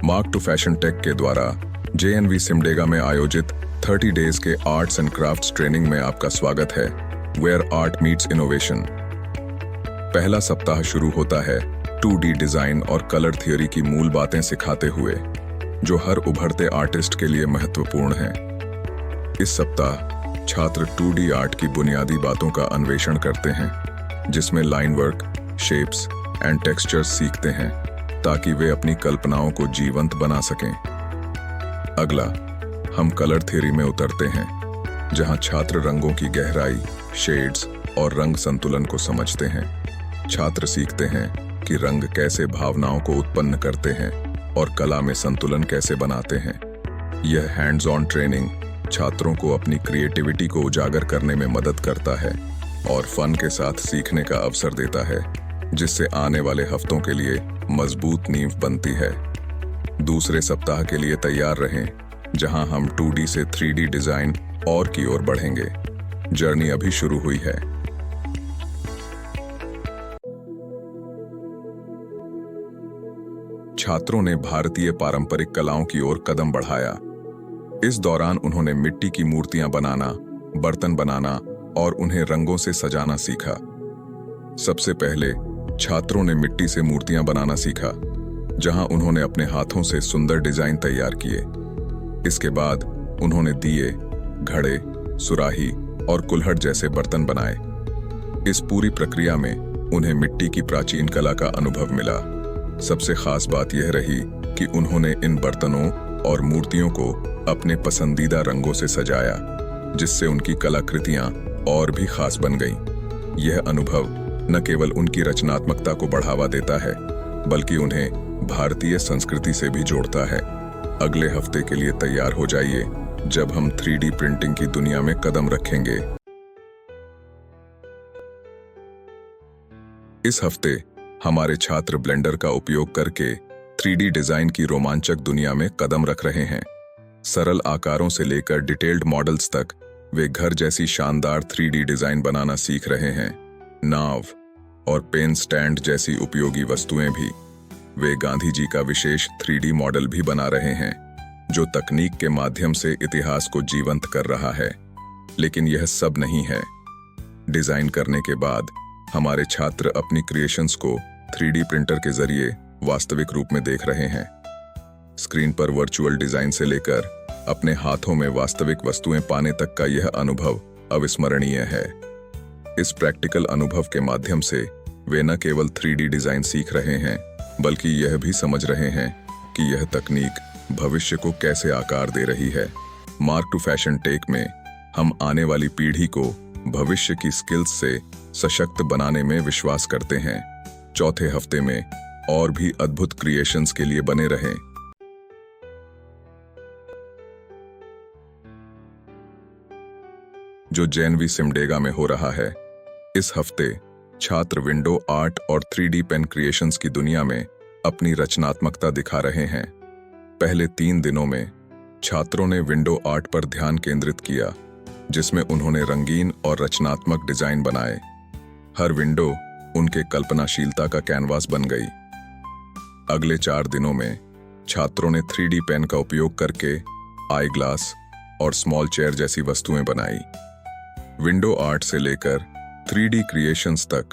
Mark to fashion take के द्वारा JNV Simdega में आयोजित 30 डेज के आर्ट्स एंड क्राफ्ट्स ट्रेनिंग में आपका स्वागत है, वेयर आर्ट मीट्स इनोवेशन। पहला सप्ताह शुरू होता है 2D डिजाइन और कलर थियोरी की मूल बातें सिखाते हुए, जो हर उभरते आर्टिस्ट के लिए महत्वपूर्ण है। इस सप्ताह छात्र 2D आर्ट की बुनियादी बातों का अन्वेषण करते हैं, जिसमें line work, shapes and textures सीखते हैं ताकि वे अपनी कल्पनाओं को जीवंत बना सकें। अगला, हम कलर थ्योरी में उतरते हैं, जहां छात्र रंगों की गहराई, शेड्स और रंग संतुलन को समझते हैं। छात्र सीखते हैं कि रंग कैसे भावनाओं को उत्पन्न करते हैं और कला में संतुलन कैसे बनाते हैं। यह हैंड्स ऑन ट्रेनिंग छात्रों को अपनी क्रिएटिविटी को उजागर करने में मदद करता है और फन के साथ सीखने का अवसर देता है, जिससे आने वाले हफ्तों के लिए मजबूत नींव बनती है। दूसरे सप्ताह के लिए तैयार रहें, जहां हम 2D से 3D डिजाइन और की ओर बढ़ेंगे। जर्नी अभी शुरू हुई है। छात्रों ने भारतीय पारंपरिक कलाओं की ओर कदम बढ़ाया। इस दौरान उन्होंने मिट्टी की मूर्तियां बनाना, बर्तन बनाना और उन्हें रंगों से सजाना सीखा। सबसे पहले छात्रों ने मिट्टी से मूर्तियां बनाना सीखा, जहां उन्होंने अपने हाथों से सुंदर डिजाइन तैयार किए। इसके बाद उन्होंने दिए, घड़े, सुराही और कुल्हड़ जैसे बर्तन बनाए। इस पूरी प्रक्रिया में उन्हें मिट्टी की प्राचीन कला का अनुभव मिला। सबसे खास बात यह रही कि उन्होंने इन बर्तनों और मूर्तियों को अपने पसंदीदा रंगों से सजाया, जिससे उनकी कलाकृतियां और भी खास बन गईं। यह अनुभव न केवल उनकी रचनात्मकता को बढ़ावा देता है, बल्कि उन्हें भारतीय संस्कृति से भी जोड़ता है। अगले हफ्ते के लिए तैयार हो जाइए, जब हम 3D प्रिंटिंग की दुनिया में कदम रखेंगे। इस हफ्ते हमारे छात्र ब्लेंडर का उपयोग करके 3D डिजाइन की रोमांचक दुनिया में कदम रख रहे हैं। सरल आकारों से लेकर डिटेल्ड मॉडल्स तक वे घर जैसी शानदार 3D डिजाइन बनाना सीख रहे हैं। नाव और पेन स्टैंड जैसी उपयोगी वस्तुएं भी। वे गांधी जी का विशेष 3D मॉडल भी बना रहे हैं, जो तकनीक के माध्यम से इतिहास को जीवंत कर रहा है। लेकिन यह सब नहीं है। डिजाइन करने के बाद हमारे छात्र अपनी क्रिएशंस को 3D प्रिंटर के जरिए वास्तविक रूप में देख रहे हैं। स्क्रीन पर वर्चुअल डिजाइन से लेकर अपने हाथों में वास्तविक वस्तुएं पाने तक का यह अनुभव अविस्मरणीय है। इस प्रैक्टिकल अनुभव के माध्यम से वे न केवल 3D डिजाइन सीख रहे हैं, बल्कि यह भी समझ रहे हैं कि यह तकनीक भविष्य को कैसे आकार दे रही है। मार्क टू फैशन टेक में हम आने वाली पीढ़ी को भविष्य की स्किल्स से सशक्त बनाने में विश्वास करते हैं। चौथे हफ्ते में और भी अद्भुत क्रिएशंस के लिए बने रहें। जो JNV सिमडेगा में हो रहा है। इस हफ्ते छात्र विंडो आर्ट और 3D पेन क्रिएशंस की दुनिया में अपनी रचनात्मकता दिखा रहे हैं। पहले 3 दिनों में छात्रों ने विंडो आर्ट पर ध्यान केंद्रित किया, जिसमें उन्होंने रंगीन और रचनात्मक डिजाइन बनाए। हर विंडो उनके कल्पनाशीलता का कैनवास बन गई। अगले 4 दिनों में छात्रों ने 3D पेन का उपयोग करके आई ग्लास और स्मॉल चेयर जैसी वस्तुएं बनाई। विंडो आर्ट से लेकर 3D क्रिएशंस तक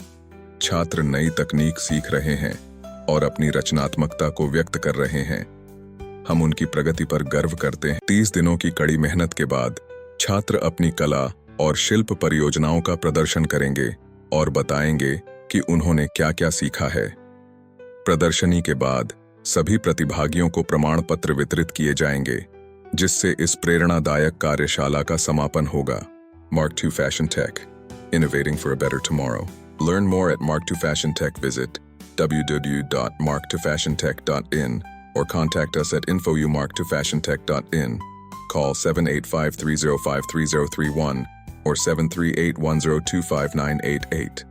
छात्र नई तकनीक सीख रहे हैं और अपनी रचनात्मकता को व्यक्त कर रहे हैं। हम उनकी प्रगति पर गर्व करते हैं। 30 दिनों की कड़ी मेहनत के बाद छात्र अपनी कला और शिल्प परियोजनाओं का प्रदर्शन करेंगे और बताएंगे कि उन्होंने क्या-क्या सीखा है। प्रदर्शनी के बाद सभी प्रतिभागियों को प्रमाण पत्र वितरित किए जाएंगे, जिससे इस प्रेरणादायक कार्यशाला का समापन होगा। Mark II Fashion Tech, innovating for a better tomorrow. Learn more at Mark II Fashion Tech. Visit www.mark2fashiontech.in or contact us at info@mark2fashiontech.in. Call 785-305-3031 or 738-1025-988.